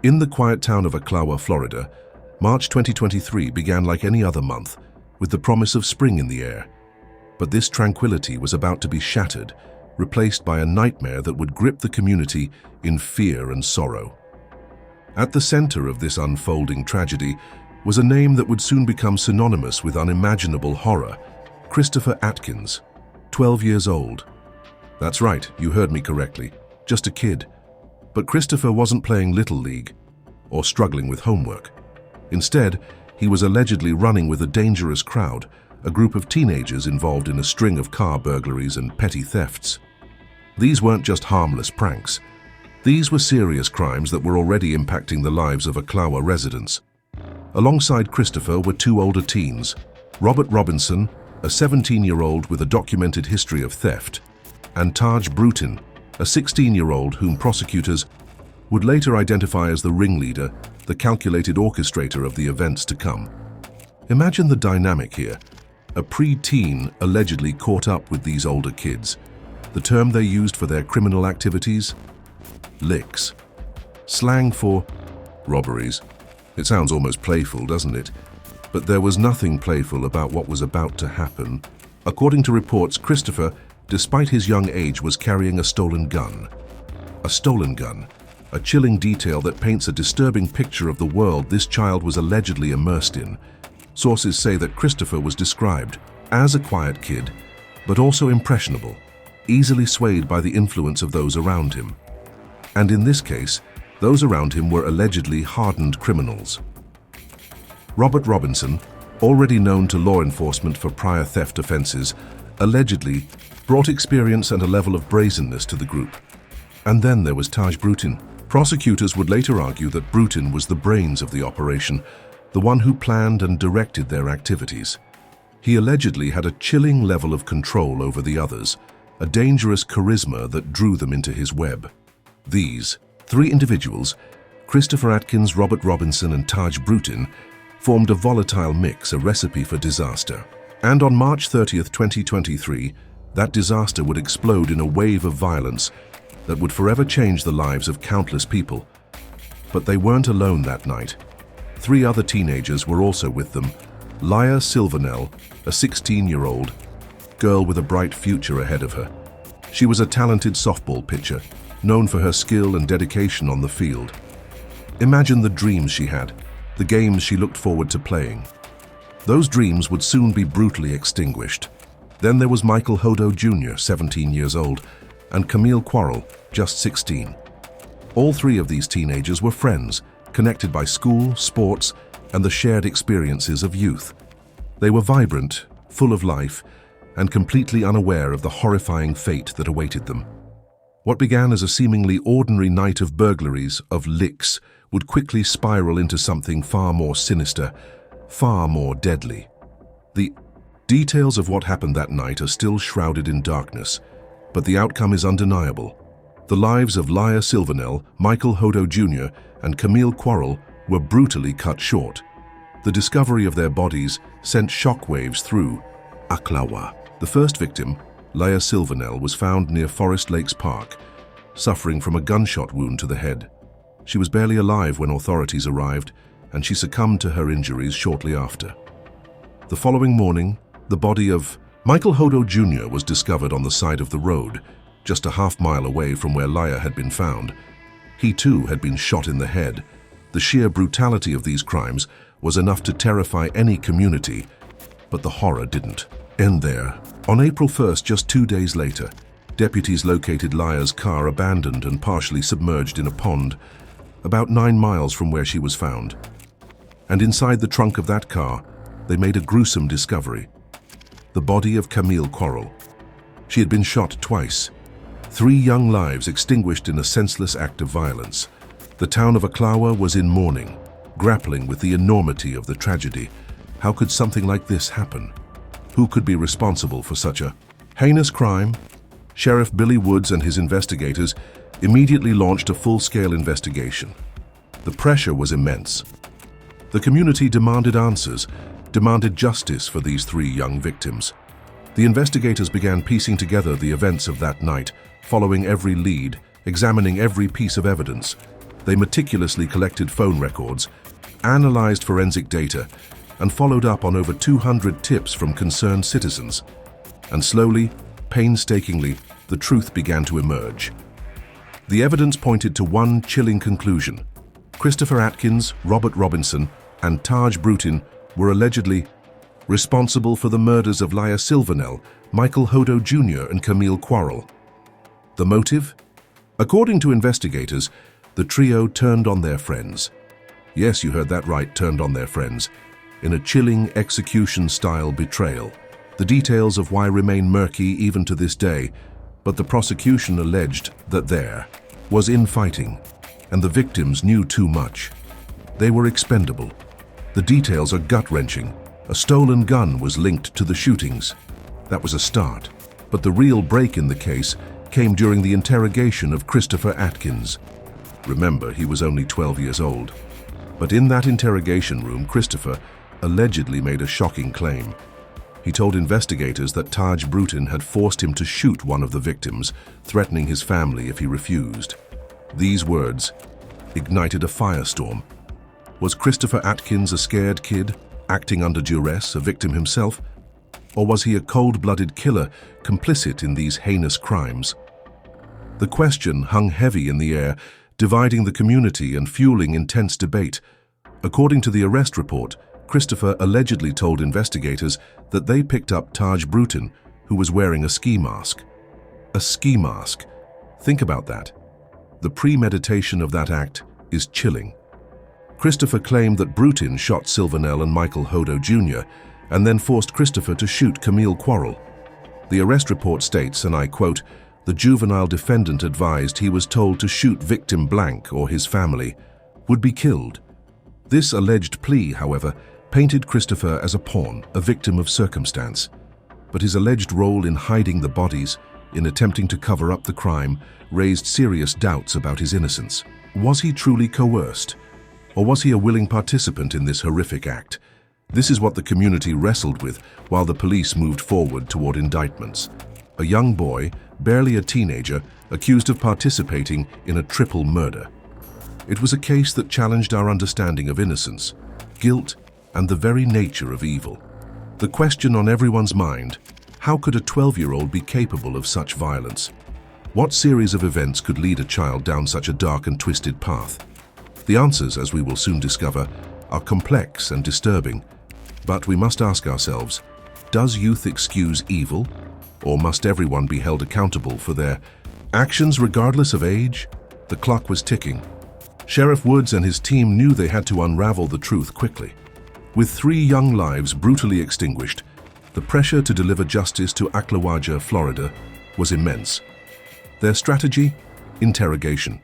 In the quiet town of Ocklawaha, Florida, March 2023 began like any other month, with the promise of spring in the air. But this tranquility was about to be shattered, replaced by a nightmare that would grip the community in fear and sorrow. At the center of this unfolding tragedy was a name that would soon become synonymous with unimaginable horror: Christopher Atkins, 12 years old. That's right, you heard me correctly, just a kid. But Christopher wasn't playing Little League or struggling with homework. Instead, he was allegedly running with a dangerous crowd, a group of teenagers involved in a string of car burglaries and petty thefts. These weren't just harmless pranks. These were serious crimes that were already impacting the lives of Ocklawaha residents. Alongside Christopher were two older teens, Robert Robinson, a 17-year-old with a documented history of theft, and Taj Bruton, a 16-year-old whom prosecutors would later identify as the ringleader, the calculated orchestrator of the events to come. Imagine the dynamic here. A pre-teen allegedly caught up with these older kids. The term they used for their criminal activities? Licks. Slang for robberies. It sounds almost playful, doesn't it? But there was nothing playful about what was about to happen. According to reports, Christopher, despite his young age, was carrying a stolen gun. A stolen gun. A chilling detail that paints a disturbing picture of the world this child was allegedly immersed in. Sources say that Christopher was described as a quiet kid, but also impressionable, easily swayed by the influence of those around him. And in this case, those around him were allegedly hardened criminals. Robert Robinson, already known to law enforcement for prior theft offenses, allegedly brought experience and a level of brazenness to the group. And then there was Taj Bruton. Prosecutors would later argue that Bruton was the brains of the operation, the one who planned and directed their activities. He allegedly had a chilling level of control over the others, a dangerous charisma that drew them into his web. These three individuals, Christopher Atkins, Robert Robinson, and Taj Bruton, formed a volatile mix, a recipe for disaster. And on March 30th, 2023, that disaster would explode in a wave of violence that would forever change the lives of countless people. But they weren't alone that night. Three other teenagers were also with them. Laya Silvernell, a 16-year-old girl with a bright future ahead of her. She was a talented softball pitcher, known for her skill and dedication on the field. Imagine the dreams she had, the games she looked forward to playing. Those dreams would soon be brutally extinguished. Then there was Michael Hodo Jr., 17 years old, and Camille Quarrel, just 16. All three of these teenagers were friends, connected by school, sports, and the shared experiences of youth. They were vibrant, full of life, and completely unaware of the horrifying fate that awaited them. What began as a seemingly ordinary night of burglaries, of licks, would quickly spiral into something far more sinister, far more deadly. The details of what happened that night are still shrouded in darkness, but the outcome is undeniable. The lives of Laya Silvernell, Michael Hodo Jr., and Camille Quarrel were brutally cut short. The discovery of their bodies sent shockwaves through Ocklawaha. The first victim, Laya Silvernell, was found near Forest Lakes Park, suffering from a gunshot wound to the head. She was barely alive when authorities arrived, and she succumbed to her injuries shortly after. The following morning, the body of Michael Hodo Jr. was discovered on the side of the road, just a half-mile away from where Laya had been found. He too had been shot in the head. The sheer brutality of these crimes was enough to terrify any community, but the horror didn't end there. On April 1st, just 2 days later, deputies located Laya's car abandoned and partially submerged in a pond, about 9 miles from where she was found. And inside the trunk of that car, they made a gruesome discovery: the body of Camille Quarrel. She had been shot twice. 3 young lives extinguished in a senseless act of violence. The town of Ocklawaha was in mourning, grappling with the enormity of the tragedy. How could something like this happen? Who could be responsible for such a heinous crime? Sheriff Billy Woods and his investigators immediately launched a full-scale investigation. The pressure was immense. The community demanded answers, demanded justice for these 3 young victims. The investigators began piecing together the events of that night, following every lead, examining every piece of evidence. They meticulously collected phone records, analyzed forensic data, and followed up on over 200 tips from concerned citizens. And slowly, painstakingly, the truth began to emerge. The evidence pointed to one chilling conclusion. Christopher Atkins, Robert Robinson, and Taj Bruton were allegedly responsible for the murders of Lia Silvernell, Michael Hodo Jr., and Camille Quarrel. The motive? According to investigators, the trio turned on their friends. Yes, you heard that right, turned on their friends, in a chilling execution-style betrayal. The details of why remain murky even to this day, but the prosecution alleged that there was infighting, and the victims knew too much. They were expendable. The details are gut-wrenching. A stolen gun was linked to the shootings. That was a start, but the real break in the case came during the interrogation of Christopher Atkins. Remember, he was only 12 years old. But in that interrogation room, Christopher allegedly made a shocking claim. He told investigators that Taj Bruton had forced him to shoot one of the victims, threatening his family if he refused. These words ignited a firestorm. Was Christopher Atkins a scared kid, acting under duress, a victim himself? Or was he a cold-blooded killer, complicit in these heinous crimes? The question hung heavy in the air, dividing the community and fueling intense debate. According to the arrest report, Christopher allegedly told investigators that they picked up Taj Bruton, who was wearing a ski mask. A ski mask. Think about that. The premeditation of that act is chilling. Christopher claimed that Bruton shot Silvernell and Michael Hodo Jr. and then forced Christopher to shoot Camille Quarrel. The arrest report states, and I quote, "The juvenile defendant advised he was told to shoot victim blank or his family would be killed." This alleged plea, however, painted Christopher as a pawn, a victim of circumstance. But his alleged role in hiding the bodies, in attempting to cover up the crime, raised serious doubts about his innocence. Was he truly coerced? Or was he a willing participant in this horrific act? This is what the community wrestled with while the police moved forward toward indictments. A young boy, barely a teenager, accused of participating in a triple murder. It was a case that challenged our understanding of innocence, guilt, and the very nature of evil. The question on everyone's mind: how could a 12-year-old be capable of such violence? What series of events could lead a child down such a dark and twisted path? The answers, as we will soon discover, are complex and disturbing. But we must ask ourselves, does youth excuse evil? Or must everyone be held accountable for their actions regardless of age? The clock was ticking. Sheriff Woods and his team knew they had to unravel the truth quickly. With 3 young lives brutally extinguished, the pressure to deliver justice to Aclawaja, Florida, was immense. Their strategy? Interrogation.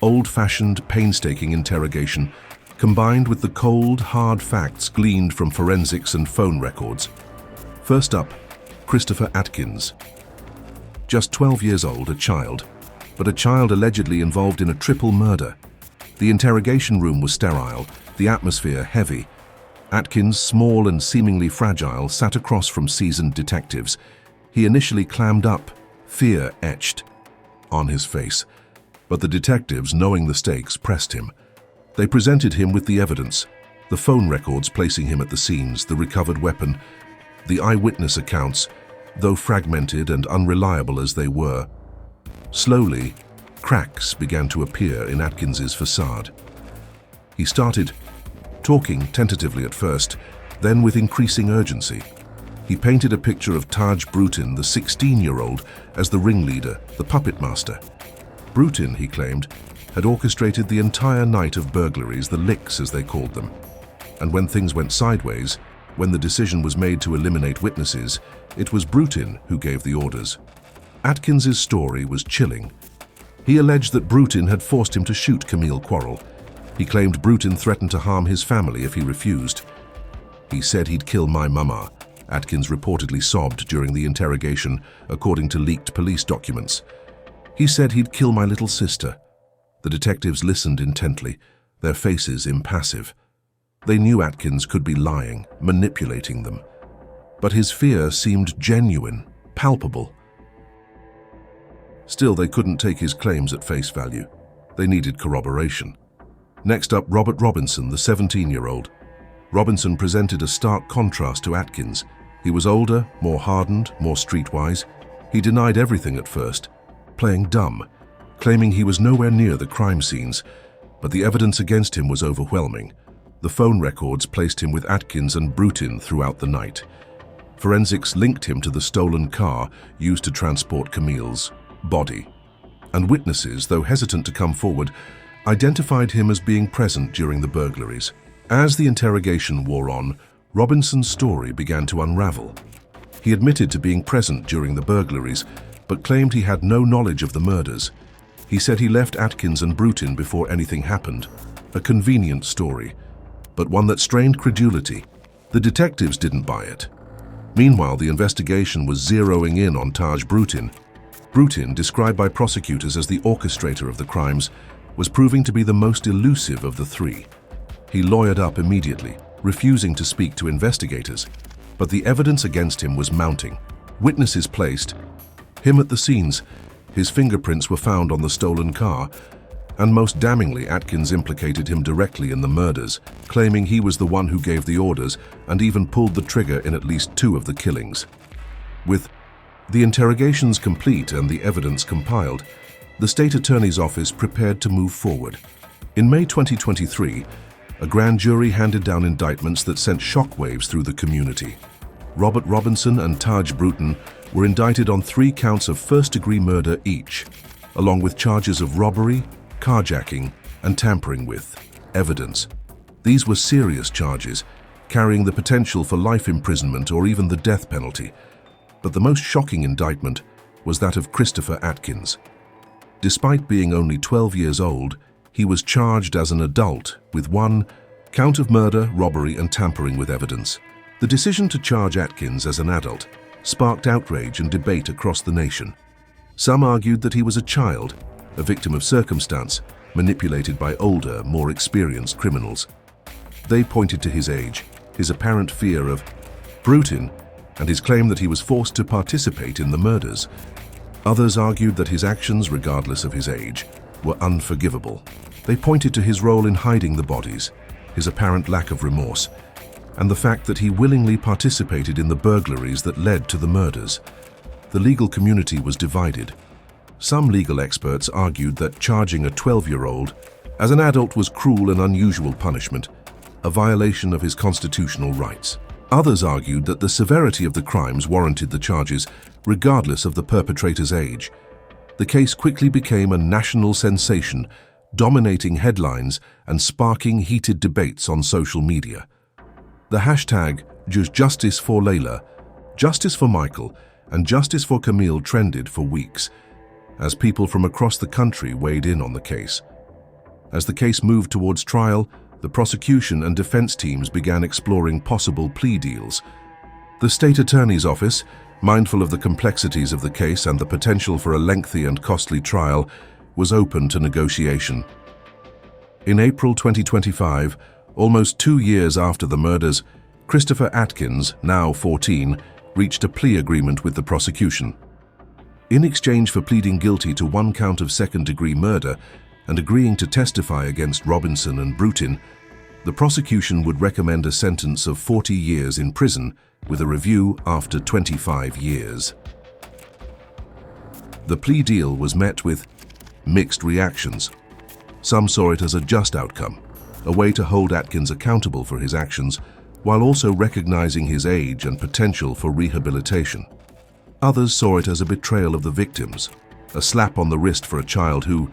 Old-fashioned, painstaking interrogation, combined with the cold, hard facts gleaned from forensics and phone records. First up, Christopher Atkins. Just 12 years old, a child, but a child allegedly involved in a triple murder. The interrogation room was sterile, the atmosphere heavy. Atkins, small and seemingly fragile, sat across from seasoned detectives. He initially clammed up, fear etched on his face. But the detectives, knowing the stakes, pressed him. They presented him with the evidence, the phone records placing him at the scenes, the recovered weapon, the eyewitness accounts, though fragmented and unreliable as they were. Slowly, cracks began to appear in Atkins's facade. He started talking tentatively at first, then with increasing urgency. He painted a picture of Taj Bruton, the 16-year-old, as the ringleader, the puppet master. Bruton, he claimed, had orchestrated the entire night of burglaries, the licks as they called them. And when things went sideways, when the decision was made to eliminate witnesses, it was Bruton who gave the orders. Atkins's story was chilling. He alleged that Bruton had forced him to shoot Camille Quarrel. He claimed Bruton threatened to harm his family if he refused. "He said he'd kill my mama," Atkins reportedly sobbed during the interrogation, according to leaked police documents. "He said he'd kill my little sister." The detectives listened intently, their faces impassive. They knew Atkins could be lying, manipulating them. But his fear seemed genuine, palpable. Still, they couldn't take his claims at face value. They needed corroboration. Next up, Robert Robinson, the 17-year-old. Robinson presented a stark contrast to Atkins. He was older, more hardened, more streetwise. He denied everything at first, playing dumb, claiming he was nowhere near the crime scenes, but the evidence against him was overwhelming. The phone records placed him with Atkins and Bruton throughout the night. Forensics linked him to the stolen car used to transport Camille's body. And witnesses, though hesitant to come forward, identified him as being present during the burglaries. As the interrogation wore on, Robinson's story began to unravel. He admitted to being present during the burglaries, but claimed he had no knowledge of the murders. He said he left Atkins and Bruton before anything happened. A convenient story, but one that strained credulity. The detectives didn't buy it. Meanwhile, the investigation was zeroing in on Taj Bruton. Bruton, described by prosecutors as the orchestrator of the crimes, was proving to be the most elusive of the three. He lawyered up immediately, refusing to speak to investigators, but the evidence against him was mounting. Witnesses placed him at the scenes. His fingerprints were found on the stolen car, and most damningly, Atkins implicated him directly in the murders, claiming he was the one who gave the orders and even pulled the trigger in at least 2 of the killings. With the interrogations complete and the evidence compiled, the state attorney's office prepared to move forward. In May 2023, a grand jury handed down indictments that sent shockwaves through the community. Robert Robinson and Taj Bruton were indicted on 3 counts of first-degree murder each, along with charges of robbery, carjacking, and tampering with evidence. These were serious charges, carrying the potential for life imprisonment or even the death penalty. But the most shocking indictment was that of Christopher Atkins. Despite being only 12 years old, he was charged as an adult with 1 count of murder, robbery, and tampering with evidence. The decision to charge Atkins as an adult sparked outrage and debate across the nation. Some argued that he was a child, a victim of circumstance, manipulated by older, more experienced criminals. They pointed to his age, his apparent fear of Bruton, and his claim that he was forced to participate in the murders. Others argued that his actions, regardless of his age, were unforgivable. They pointed to his role in hiding the bodies, his apparent lack of remorse, and the fact that he willingly participated in the burglaries that led to the murders. The legal community was divided. Some legal experts argued that charging a 12-year-old as an adult was cruel and unusual punishment, a violation of his constitutional rights. Others argued that the severity of the crimes warranted the charges, regardless of the perpetrator's age. The case quickly became a national sensation, dominating headlines and sparking heated debates on social media. The hashtag Justice for Layla, Justice for Michael, and Justice for Camille trended for weeks, as people from across the country weighed in on the case. As the case moved towards trial, the prosecution and defense teams began exploring possible plea deals. The state attorney's office, mindful of the complexities of the case and the potential for a lengthy and costly trial, was open to negotiation. In April 2025, almost 2 years after the murders, Christopher Atkins, now 14, reached a plea agreement with the prosecution. In exchange for pleading guilty to 1 count of second-degree murder and agreeing to testify against Robinson and Bruton, the prosecution would recommend a sentence of 40 years in prison with a review after 25 years. The plea deal was met with mixed reactions. Some saw it as a just outcome, a way to hold Atkins accountable for his actions while also recognizing his age and potential for rehabilitation. Others saw it as a betrayal of the victims, a slap on the wrist for a child who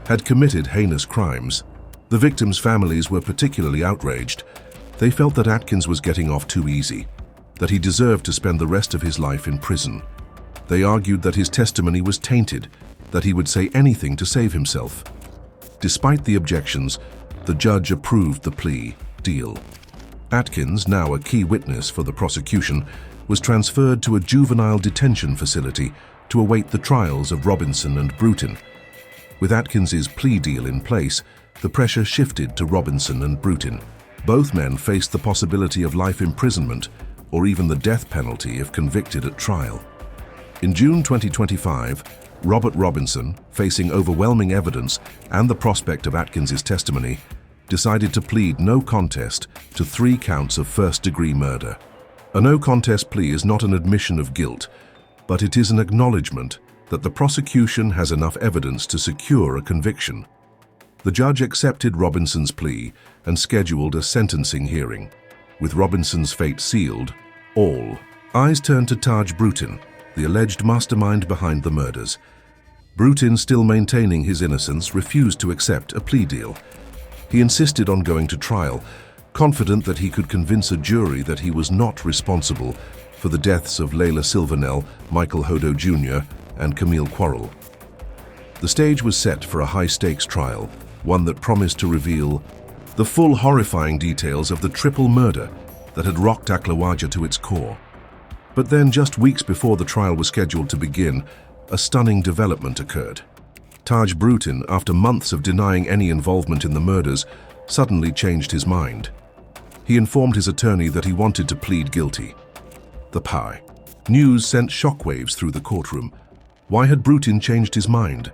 had committed heinous crimes. The victims' families were particularly outraged. They felt that Atkins was getting off too easy, that he deserved to spend the rest of his life in prison. They argued that his testimony was tainted, that he would say anything to save himself. Despite the objections, the judge approved the plea deal. Atkins, now a key witness for the prosecution, was transferred to a juvenile detention facility to await the trials of Robinson and Bruton. With Atkins's plea deal in place, the pressure shifted to Robinson and Bruton. Both men faced the possibility of life imprisonment or even the death penalty if convicted at trial. In June 2025, Robert Robinson, facing overwhelming evidence and the prospect of Atkins's testimony, decided to plead no contest to 3 counts of first-degree murder. A no-contest plea is not an admission of guilt, but it is an acknowledgement that the prosecution has enough evidence to secure a conviction. The judge accepted Robinson's plea and scheduled a sentencing hearing. With Robinson's fate sealed, all eyes turned to Taj Brutin, the alleged mastermind behind the murders. Brutin, still maintaining his innocence, refused to accept a plea deal. He insisted on going to trial, confident that he could convince a jury that he was not responsible for the deaths of Layla Silvernell, Michael Hodo Jr., and Camille Quarrel. The stage was set for a high-stakes trial, one that promised to reveal the full horrifying details of the triple murder that had rocked Aklawaja to its core. But then, just weeks before the trial was scheduled to begin, a stunning development occurred. Taj Brutin, after months of denying any involvement in the murders, suddenly changed his mind. He informed his attorney that he wanted to plead guilty. The pie. News sent shockwaves through the courtroom. Why had Brutin changed his mind?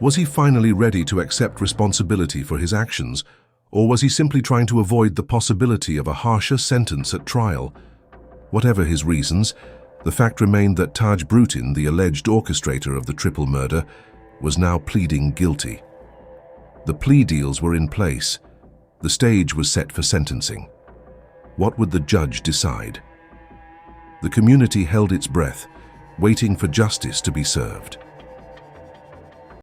Was he finally ready to accept responsibility for his actions, or was he simply trying to avoid the possibility of a harsher sentence at trial? Whatever his reasons, the fact remained that Taj Brutin, the alleged orchestrator of the triple murder, was now pleading guilty. The plea deals were in place. The stage was set for sentencing. What would the judge decide? The community held its breath, waiting for justice to be served.